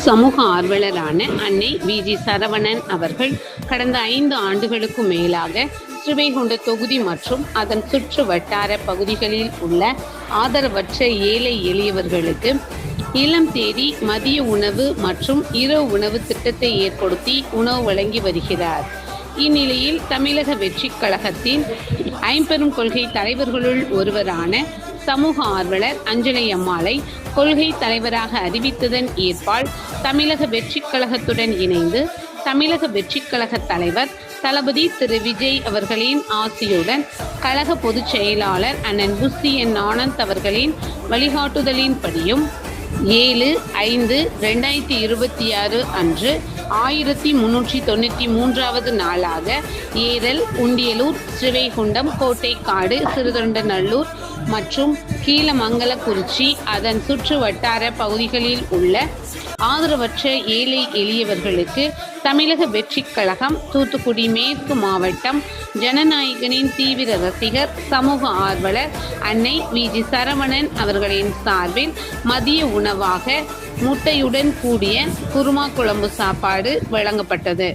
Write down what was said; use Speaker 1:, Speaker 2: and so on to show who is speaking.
Speaker 1: சமூக ஆர்வலரான அன்னை வி.ஜி. சரவணன் அவர்கள் கடந்த 5 ஆண்டுகளுக்கு மேலாக ஸ்ரீவைகுண்ட தொகுதி மற்றும் அதன் சுற்று வட்டார பகுதிகளில் உள்ள ஆதரவற்ற ஏழை எளியவர்களுக்கு இல்லம் தேடி மதிய உணவு மற்றும் இரவு உணவு திட்டத்தை ஏற்படுத்தி உணவு வழங்கி வருகிறார். இந்நிலையில் தமிழக வெற்றிக் கழகத்தின் ஐம்பெரும் கொள்கை தலைவர்களுள் ஒருவரான சமூக ஆர்வலர் அஞ்சலை அம்மாளை கொள்கை தலைவராக அறிவித்ததன் ஏற்பால் தமிழக வெற்றிக் கழகத்துடன் இணைந்து தமிழக வெற்றிக் கழக தலைவர் தளபதி திரு விஜய் அவர்களின் ஆசியுடன் கழக பொதுச் செயலாளர் அண்ணன் புஸ்ஸி என் ஆனந்த் அவர்களின் வழிகாட்டுதலின்படியும் 7/5/2026 அன்று 1393வது நாளாக ஏரல், உண்டியலூர், ஸ்ரீவைகுண்டம், கோட்டைக்காடு, சிறுதொண்டநல்லூர் மற்றும் கீழமங்கலக்குறிச்சி அதன் சுற்று வட்டார பகுதிகளில் உள்ள ஆதரவற்ற ஏழை எளியவர்களுக்கு தமிழக வெற்றிக் கழகம் தூத்துக்குடி மேற்கு மாவட்டம் ஜனநாயகனின் தீவிர ரசிகர் சமூக ஆர்வலர் அன்னை வி.ஜி. சரவணன் அவர்களின் சார்பில் மதிய உணவாக முட்டையுடன் கூடிய குருமா குழம்பு சாப்பாடு வழங்கப்பட்டது.